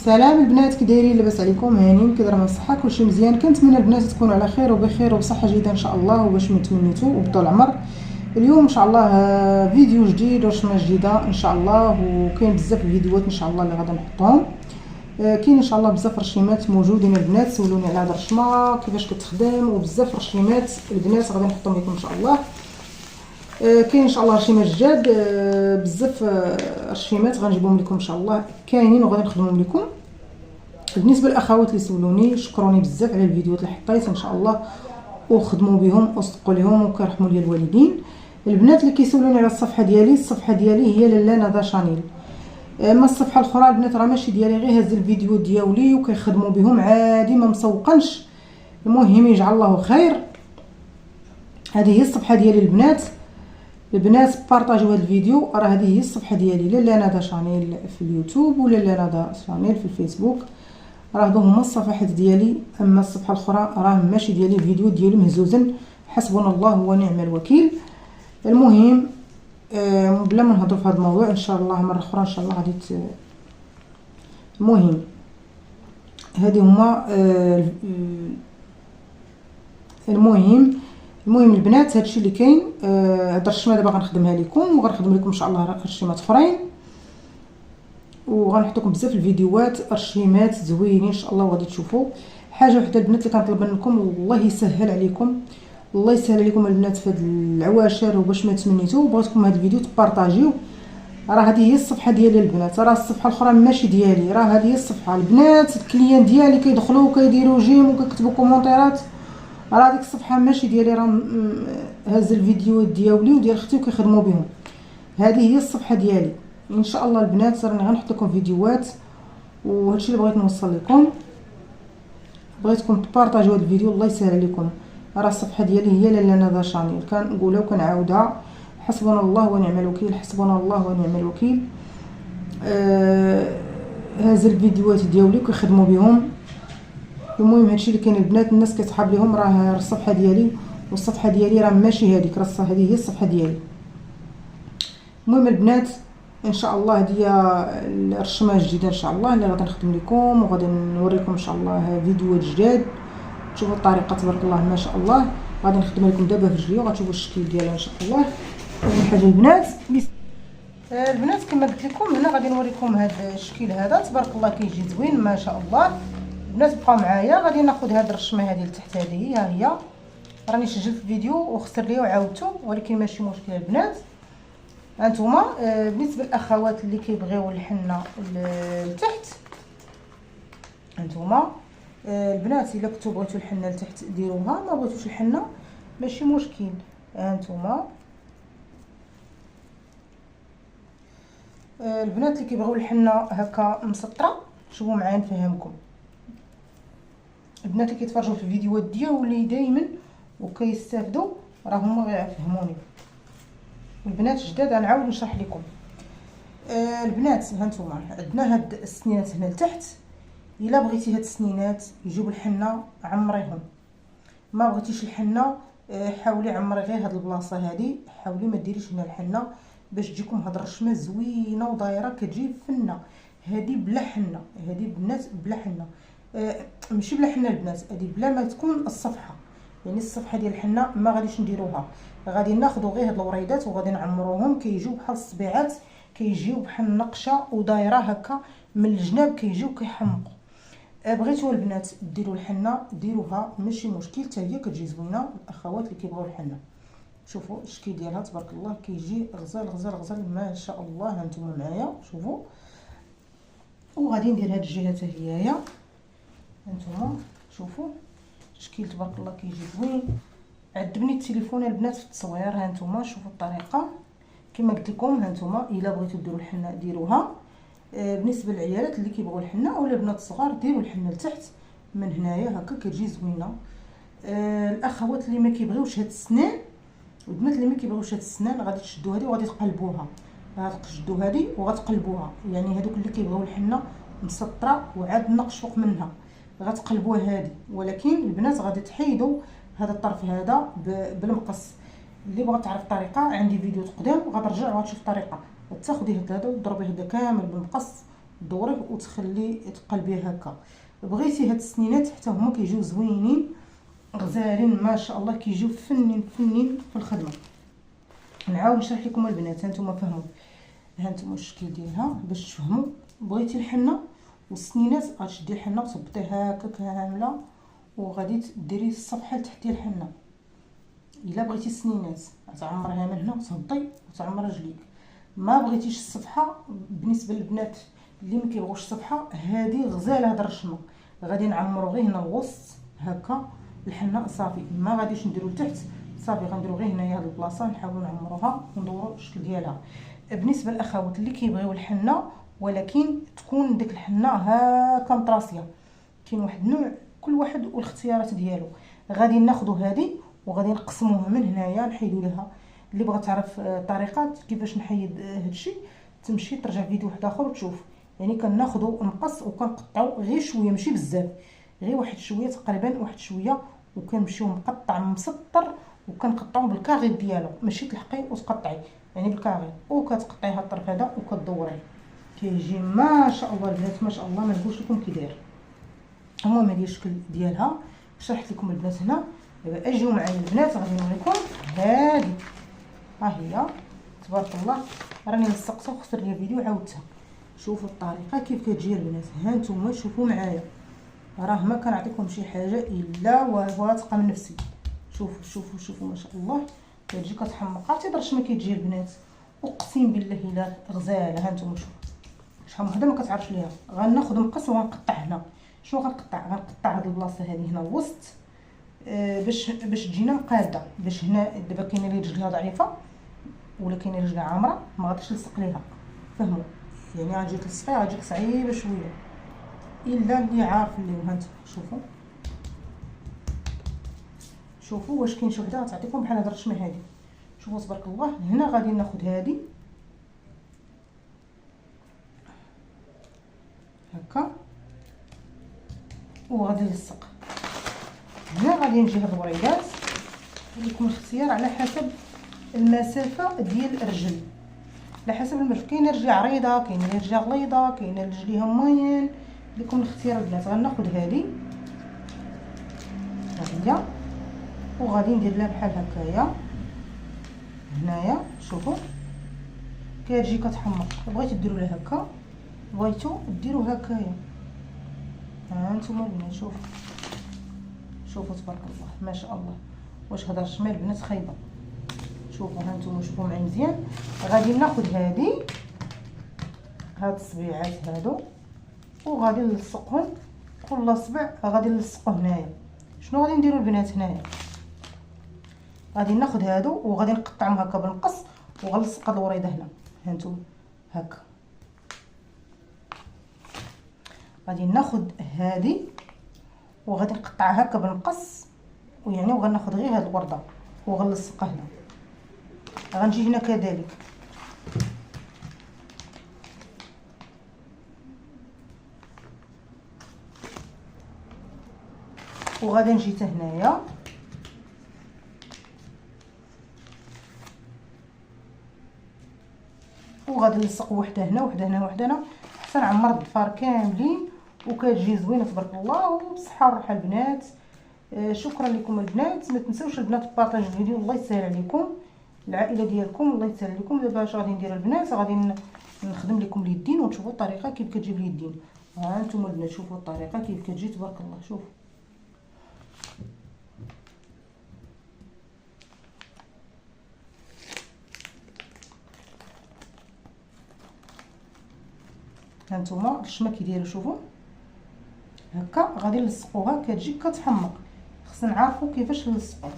سلام البنات، كي دايرين؟ لاباس عليكم؟ هانيين؟ كي دايرين؟ الصحه كلشي مزيان؟ كنتمنى البنات تكونوا على خير وبخير وبصحه جيده ان شاء الله وباش ما تمنيتو وبطول العمر. اليوم ان شاء الله فيديو جديد ورشمه جديده ان شاء الله، وكاين بزاف الفيديوهات ان شاء الله اللي غادي نحطهم. كاين ان شاء الله بزاف رشيمات موجودين البنات، سولوني على هاد الرشمه كيفاش كتخدم، وبزاف رشيمات البنات غادي نحطهم لكم ان شاء الله. كاين ان شاء الله رشيمات جداد، بزاف رشيمات غنجيبهم لكم ان شاء الله كاينين وغادي نخدمهم لكم. بالنسبه للاخوات اللي سولوني شكروني بزاف على الفيديوهات اللي حطيت ان شاء الله، وخدموا بهم وصدقوا لهم وكيرحموا لي الوالدين. البنات اللي كيسولوني على الصفحه ديالي، الصفحه ديالي هي لاله ندى شانيل. اما الصفحه الاخرى البنات راه ماشي ديالي، غير هز الفيديو ديالي وكيخدموا بهم عادي، ما مسوقنش. المهم يجعل الله خير. هذه هي الصفحه ديالي البنات بارطاجيو هذا الفيديو. راه هذه هي الصفحه ديالي لاله ندى شانيل في اليوتيوب ولا لاله ندى شانيل في الفيسبوك، راه هما الصفحات ديالي. اما الصفحه الاخرى راه ماشي ديالي، الفيديو ديالي مهزوزن، حسبنا الله ونعم الوكيل. المهم بلا ما نهضروا في هذا الموضوع، ان شاء الله مره اخرى ان شاء الله غادي المهم هذه هما المهم البنات هادشي اللي كاين. هاد الرشمه دابا غنخدمها لكم، وغنخدم لكم ان شاء الله رشيمات اخرين، وغنحط لكم بزاف الفيديوهات رشيمات زوينين ان شاء الله وغادي تشوفوا. حاجه وحده البنات اللي كنطلب منكم، الله يسهل عليكم، الله يسهل عليكم البنات في هاد العواشر وباش ما تمنيتو، بغيتكم هاد الفيديو تبارطاجيو. راه هذه هي الصفحه ديالي البنات، راه الصفحه الاخرى ماشي ديالي، راه هذه هي الصفحه البنات. الكليان ديالي كيدخلوا وكيديروا جيم وكيكتبوا كومونتيرات، راه ديك الصفحه ماشي ديالي، راه هز الفيديوهات ديالي وديال اختي وكيخدموا بهم. هذه هي الصفحه ديالي ان شاء الله البنات. راني غنحط لكم فيديوهات، وهادشي اللي بغيت نوصل لكم. بغيتكم تبارطاجيو هذا الفيديو، الله يسهل عليكم. راه الصفحه ديالي هي لاله ندى شانيل، كنقولها وكنعاودها، حسبنا الله ونعم الوكيل، حسبنا الله ونعم الوكيل. هذا الفيديوهات ديالي كيخدموا بهم. المهم هادشي اللي كاين البنات، الناس كتحاب ليهم راه الصفحه ديالي، والصفحه ديالي راه ماشي هذيك، راه هذه هي الصفحه ديالي. المهم البنات ان شاء الله هذه الرشمه الجديده ان شاء الله اللي غادي نخدم لكم، وغادي نوريكم ان شاء الله فيديوهات جداد. تشوفوا الطريقه تبارك الله ما شاء الله. غادي نخدم لكم دابا في رجلي وغتشوفوا الشكل ديالها ان شاء الله. اول حاجه البنات كما قلت لكم هنا غادي نوريكم هذا الشكل هذا تبارك الله، كيجي زوين ما شاء الله. البنات بقاو معايا، غادي ناخذ هذه الرشمه هذه لتحت، هذه ها هي. راني سجلت الفيديو وخسر ليا وعاودته، ولكن ماشي مشكل البنات. هانتوما بالنسبه للاخوات اللي كيبغيو الحنه لتحت، هانتوما البنات الا كنتو بغيتو الحنه لتحت ديروها، ما بغيتوش الحنه ماشي مشكل. هانتوما البنات اللي كيبغيو الحنه هكا مسطره، شوفوا معايا نفهمكم. البنات اللي كيتفرجوا في الفيديوهات ديالي دائما وكيستافدوا راه هما غيفهموني. البنات جداد غنعاود نشرح لكم. البنات هانتوما عندنا هاد السنينات هنا لتحت، الا بغيتي هاد السنينات يجيو الحنه عمريهم، ما بغيتيش الحنه حاولي عمري غير هاد البلاصه هادي، حاولي ما ديريش هنا الحنه باش تجيكم هاد الرشمه زوينه ودايره كتجي فنه. هادي بلا حنه، هادي البنات بلا حنه، ماشي بلا حنه البنات، هادي بلا ما تكون الصفحه، يعني الصفحه ديال الحنه ما غاديش نديروها. غادي ناخذوا غير هاد الوريدات وغادي نعمروهم، كيجيو بحال الصبيعات، كيجيو بحال النقشه ودايره هكا من الجناب، كيجيو كيحمقوا. بغيتوا البنات ديروا الحنه ديروها ماشي مشكل، حتى هي كتجي زوينه. الاخوات اللي كيبغيو الحنه شوفوا الشكل ديالها تبارك الله، كيجي غزال غزال غزال ما شاء الله. هانتوما معايا شوفوا، وغادي ندير هاد الجهه حتى هي. هانتوما شوفوا الشكل تبارك الله كيجي زوين. عذبني التليفون البنات في التصوير. هانتوما شوفوا الطريقه كما قلت لكم. هانتوما الا بغيتوا ديروا الحنه ديروها. بالنسبه للعيالات اللي كيبغوا الحنه اولا البنات الصغار ديروا الحنه لتحت من هنايا هكا كتجي زوينه. الاخوات اللي ما كيبغيوش هاد السنان، والبنات اللي ما كيبغيوش هاد السنان، غادي تشدوا هذه وغادي تقلبوها، غتشدوا هذه وغتقلبوها. يعني هذوك اللي كيبغيو الحنه مسطره وعاد النقش فوق منها غتقلبوها هذه، ولكن البنات غادي تحيدوا هذا الطرف هذا بالمقص. اللي بغات تعرف الطريقه عندي فيديو قدام غترجع وغتشوف الطريقه. تاخدي هذا وتضربي هذا كامل بالمقص دوريه وتخلي تقلبيه هكا. بغيتي هاد السنينات حتى هما كيجيو زوينين غزالين ما شاء الله، كيجيو فنين في الخدمه. نعاود نشرح لكم البنات، هانتوما فهموا، هانتوما الشكل ديالها باش تفهموا. بغيتي الحنه والسنينات غتشدي الحنه وتصبطيها هكا كامله، وغادي ديري الصفحه لتحت ديال الحنه. الا بغيتي السنينات تعمريها من هنا وتهبطي وتعمر رجليك. ما بغيتيش الصفحه، بالنسبه للبنات اللي ما كيبغوش الصفحه، هذه غزاله هاد الرشمه، غادي نعمرو غير هنا الوسط هكا الحنه صافي، ما غاديش نديرو لتحت صافي، غنديرو غير هنايا هاد البلاصه نحاولوا نعمروها وندوروا الشكل ديالها. بالنسبه للاخوات اللي كيبغيو الحنه ولكن تكون ديك الحنه هكا مطراسيه، كاين واحد النوع كل واحد والاختيارات ديالو. غادي ناخذوا هذه وغادي نقسموها من هنايا، نحيدوا لها. اللي بغات تعرف طريقات كيفاش نحيد هادشي تمشي ترجع فيديو واحد اخر وتشوف. يعني كناخذوا نقص وكنقطعوا غير شويه ماشي بزاف، غير واحد شويه تقريبا واحد شويه، وكنمشيو مقطع مسطر وكنقطعوا بالكاغي ديالو، ماشي تلحقي وتقطعي يعني بالكاغي، وكتقطعي هاد الطرف هذا وكدوريه. كيجي ما شاء الله البنات ما شاء الله، ما نقولش لكم كي داير. المهم هذه الشكل ديالها شرحت لكم البنات هنا. دابا اجيو معايا البنات غادي نوريكم هذه، ها هي تبارك الله. راني لصقتها وخسر لي فيديو عاودتها. شوفوا الطريقه كيف كتجي البنات، ها نتوما شوفوا معايا، راه ما كنعطيكم شي حاجه الا واثقه من نفسي. شوفوا شوفوا شوفوا ما شاء الله كتجي كتحمق. عرفتي درش ما كيتجي البنات، اقسم بالله الا غزاله. ها نتوما شوفوا شحال وحده ما كتعرفش ليها. غناخذ مقص وغنقطع هنا. شنو غنقطع؟ غنقطع هاد البلاصه هذه هنا الوسط، باش تجينا قاده. باش هنا دابا كاينه اللي رجلها ضعيفه ولا كاينه رجلها عامره ما غاديش نلصق ليها، فهموا؟ يعني غتجي تلصقيها غتجيك صعيبه شويه، الا اللي عارف اللي هانت. شوفوا شوفوا واش كاين شي وحده غتعطيكم بحال هاد الرشمه هذه. شوفوا تبارك الله. هنا غادي ناخذ هذه هكا وغادي نلصق هنا. غادي نجي هاد الوريدات لكم الاختيار على حسب المسافه ديال الرجل، على حسب المرجل. كاينه رجلي عريضه، كاينه رجلي غليظه، كاينه رجليها موين، لكم الاختيار البنات. غناخذ هذه هي وغادي ندير لها بحال هكايا هنايا. شوفوا كتجي كتحمق. بغيتو ديروا لها هكا، بغيتو ديروا هكايا. ها نتوما البنات شوفوا شوفوا تبارك الله ما شاء الله. واش هذا الشمال البنات خايبه؟ شوفوا ها نتوما شوفوا معايا مزيان. غادي ناخذ هذه هاد الصبيعات هادو وغادي نلصقهم كل صبع. غادي نلصقو هنايا. شنو غادي نديرو البنات هنايا؟ غادي ناخذ هادو وغادي نقطعهم هكا بالمقص وغنلصق هاد الوريده هنا. ها نتوما هكا. غادي ناخذ هذه وغادي نقطعها هكا بالمقص، ويعني وغناخذ غير هاد الورده وغنلصقها هنا. غنجي هنا كذلك وغادي نجي حتى هنايا وغادي نلصق وحده هنا وحده هنا وحده هنا حتى نعمر الضفار كاملين، وكتجي زوينه تبارك الله وبصحه والراحه البنات. شكرا لكم البنات. ما تنساوش البنات بارطاج الفيديو، الله يسهل عليكم العائله ديالكم، الله يسهل عليكم. دابا اش غادي ندير البنات؟ غادي نخدم لكم اليدين وتشوفوا الطريقه كيف كتجي اليدين. ها انتم البنات شوفوا الطريقه كيف كتجي تبارك الله. شوفوا هانتوما الرشمه كيدايروا. شوفوا هكا غادي نلصقوها كتجي كتحمق. خصنا نعرفوا كيفاش نلصقوها.